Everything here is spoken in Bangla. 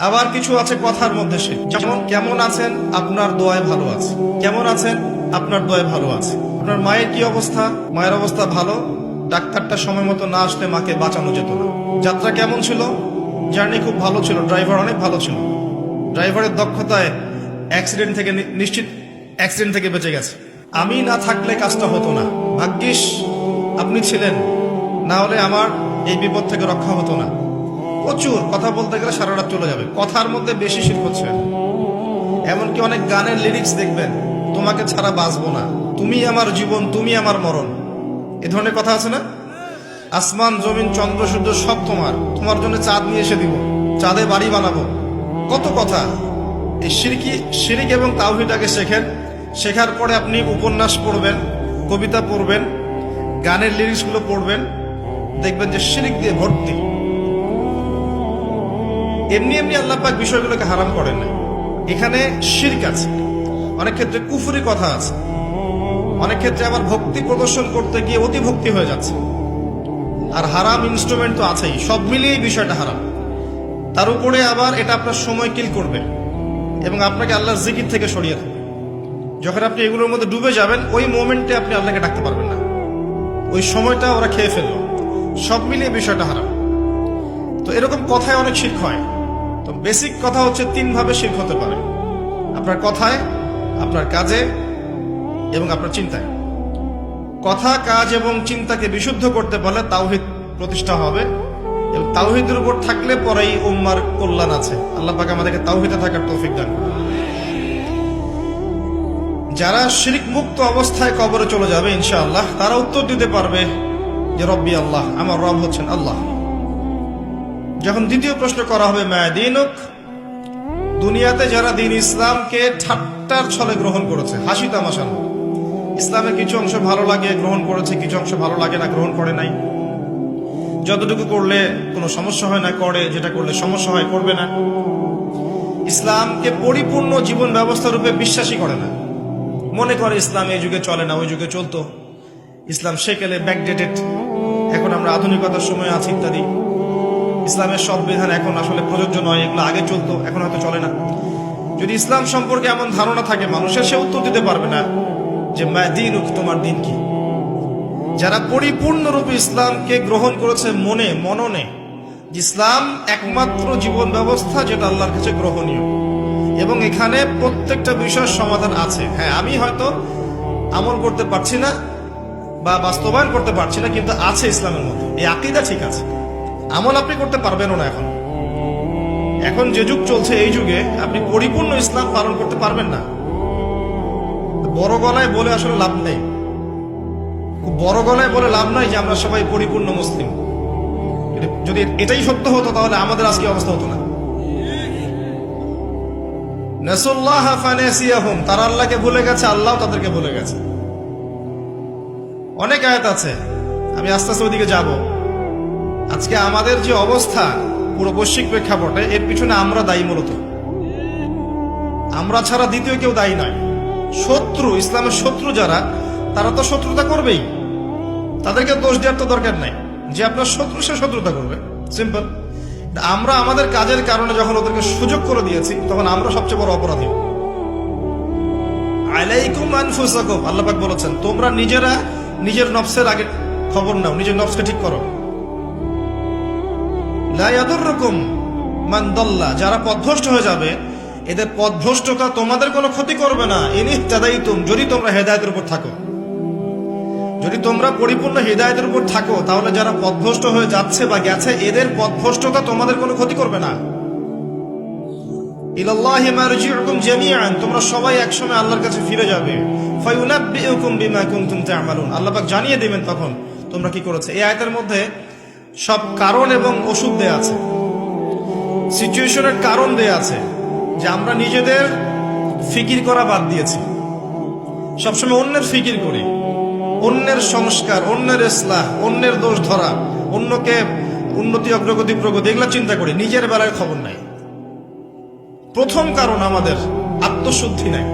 আবার কিছু আছে কথার মধ্যে শিরক, যেমন কেমন আছেন, আপনার দোয়ায় ভালো আছে। কেমন আছেন, আপনার দোয়ায় ভালো আছে। আপনার মায়ের কি অবস্থা, মায়ের অবস্থা ভালো, ডাক্তারটা সময় মতো না আসলে মাকে বাঁচানো যেত না। যাত্রা কেমন ছিল, জার্নি খুব ভালো ছিল, ড্রাইভার অনেক ভালো ছিল, ড্রাইভারের দক্ষতায় অ্যাক্সিডেন্ট থেকে নিশ্চিত অ্যাক্সিডেন্ট থেকে বেঁচে গেছে। আমি না থাকলে কাজটা হতো না, ভাগ্যিস আপনি ছিলেন, না হলে আমার এই বিপদ থেকে রক্ষা হতো না। প্রচুর কথা বলতে গেলে সারা রাত চলে যাবে, কথার মধ্যে বেশি শিরক হচ্ছে। এমনকি অনেক গানের লিরিক্স দেখবেন, তোমাকে ছাড়া বাঁচবো না, তুমি আমার জীবন, তুমি আমার মরণ, এ ধরনের কথা আছে না? আসমান জমিন চন্দ্র সূর্য সব তোমার, তোমার জন্য চাঁদ নিয়ে এসে দিব, চাঁদে বাড়ি বানাবো, কত কথা। এই শিরিক এবং তাওহীদটাকে শেখেন। শেখার পরে আপনি উপন্যাস পড়বেন, কবিতা পড়বেন, গানের লিরিক্সগুলো পড়বেন, দেখবেন যে শিরিক দিয়ে ভর্তি। এমনি এমনি আল্লাহ পাক বিষয়গুলোকে হারাম করেন না, এখানে শিরক আছে, অনেক ক্ষেত্রে কুফরি কথা আছে, অনেক ক্ষেত্রে আবার ভক্তি প্রদর্শন করতে গিয়ে অতি ভক্তি হয়ে যাচ্ছে, আর হারাম ইনস্ট্রুমেন্ট তো আছেই। সব মিলিয়ে এই বিষয়টা হারাম। তার উপরে আবার এটা আপনার সময় কিল করবে এবং আপনাকে আল্লাহর জিকির থেকে সরিয়ে দেবে। যখন আপনি এগুলোর মধ্যে ডুবে যাবেন, ওই মোমেন্টে আপনি আল্লাহকে ডাকতে পারবেন না, ওই সময়টা ওরা খেয়ে ফেললো। সব মিলিয়ে বিষয়টা হারাম। তো এরকম কথায় অনেক শিরক হয়। তো বেসিক কথা হচ্ছে, তিন ভাবে শিরক হতে পারে: আপনার কথায়, আপনার কাজে এবং আপনার চিন্তায়। কথা, কাজ এবং চিন্তাকে বিশুদ্ধ করতে পারলে তাওহীদ প্রতিষ্ঠা হবে, এবং তাওহীদের উপর থাকলে পরেই উম্মার কল্যাণ আছে। আল্লাহ পাক আমাদেরকে তাওহীদে থাকার তৌফিক দান করুন। যারা শিরক মুক্ত অবস্থায় কবরে চলে যাবে ইনশাআল্লাহ, তারা উত্তর দিতে পারবে যে রব্বি আল্লাহ, আমার রব হচ্ছেন আল্লাহ। যখন দ্বিতীয় প্রশ্ন করা হবে মা দীনুক, দুনিয়াতে যারা দিন ইসলামকে ঠাট্টার ছলে গ্রহণ করেছে, হাসি তামাশার, ইসলামের কিছু অংশ ভালো লাগে গ্রহণ করেছে, কিছু অংশ ভালো লাগে না গ্রহণ করে নাই, যতটুকু করলে কোনো সমস্যা হয় না করে, যেটা করলে সমস্যা হয় করবে না, ইসলামকে পরিপূর্ণ জীবন ব্যবস্থা রূপে বিশ্বাসই করে না, মনে করে ইসলাম এই যুগে চলে না, ওই যুগে চলতো, ইসলাম সেকেলে ব্যাকডেটেড, এখন আমরা আধুনিকতার সময় আছি ইত্যাদি, ইসলামের সব বিধান এখন আসলে প্রযোজ্য নয়, এগুলো আগে চলতো এখন হয়তো চলে না। যদি ইসলাম সম্পর্কে এমন ধারণা থাকে মানুষের, সে উত্তর দিতে পারবে না যে মা দীনুক, তোমার দিন কি। যারা পরিপূর্ণরূপে ইসলামকে গ্রহণ করেছে মননে, ইসলাম একমাত্র জীবন ব্যবস্থা যেটা আল্লাহর কাছে গ্রহণীয়, এবং এখানে প্রত্যেকটা বিষয়ের সমাধান আছে। হ্যাঁ, আমি হয়তো আমল করতে পারছি না বা বাস্তবায়ন করতে পারছি না, কিন্তু আছে ইসলামের মধ্যে, এই আকীদা ঠিক আছে। আমল আপনি করতে পারবেনও না, এখন যে যুগ চলছে, এই যুগে আপনি পরিপূর্ণ ইসলাম পালন করতে পারবেন না। বড় গলায় বলে আসলে লাভ নেই, খুব বড় গলায় বলে লাভ নাই যে আমরা সবাই পরিপূর্ণ মুসলিম। যদি এটাই সত্য হতো তাহলে আমাদের আজকে অবস্থা হতো না। নাসুল্লাহ ফানাসিয়াহুম, তারা আল্লাহকে ভুলে গেছে, আল্লাহ তাদেরকে ভুলে গেছে। অনেক আয়াত আছে, আমি আস্তে আস্তে ওইদিকে যাব। আজকে আমাদের যে অবস্থা পুরো বৈশ্বিক প্রেক্ষাপটে, এর পিছনে আমরা দায়ী। মূলত আমরা ছাড়া দ্বিতীয় কেউ দায়ী নয়। শত্রু, ইসলামের শত্রু যারা, তারা তো শত্রুতা করবেই, তাদেরকে দোষ দেওয়ার তো দরকার নাই। যে আপনার শত্রু, সে শত্রুতা করবে, সিম্পল। আমরা আমাদের কাজের কারণে যখন ওদেরকে সুযোগ করে দিয়েছি, তখন আমরা সবচেয়ে বড় অপরাধী। আলাইকুম আনফুসাকুম, আল্লাহ পাক বলেছেন, তোমরা নিজেরা নিজের নফসের আগে খবর নাও, নিজের নফসকে ঠিক করো। লা ইয়াদুররুকুম মান দাল্লা, যারা পথভ্রষ্ট হয়ে যাবে, এদের পথভ্রষ্টতা তোমাদের কোনো ক্ষতি করবে না। ইন ইহতাদাইতুম, যদি তোমরা হেদায়েতের উপর থাকো, যদি তোমরা পরিপূর্ণ হিদায়াতের উপর থাকো, তাহলে যারা পথভ্রষ্ট হয়ে যাচ্ছে বা গেছে, এদের পথভ্রষ্টতা তোমাদের কোনো ক্ষতি করবে না। ইলাল্লাহি মারজিউকুম জামিআন, তোমরা সবাই একসময় আল্লাহর কাছে ফিরে যাবে। ফায়ুনাব্বিউকুম বিমা কুনতুম তা'মালুন, আল্লাহ পাক জানিয়ে দেবেন তখন তোমরা কি করেছে। এই আয়াতের মধ্যে সব কারণ এবং ওষুধ দেয়া আছে, সিচুয়েশনের কারণ দেয়া আছে, যে আমরা নিজেদের ফিকির করা বাদ দিয়েছি, সবসময় অন্যের ফিকির করি, অন্যের সংস্কার, অন্যের ইসলাহ, অন্যের দোষ ধরা, অন্যকে উন্নতি, অগ্রগতি, প্রগতি, এগুলা চিন্তা করি, নিজের বেলায় খবর নাই। প্রথম কারণ আমাদের আত্মশুদ্ধি নাই।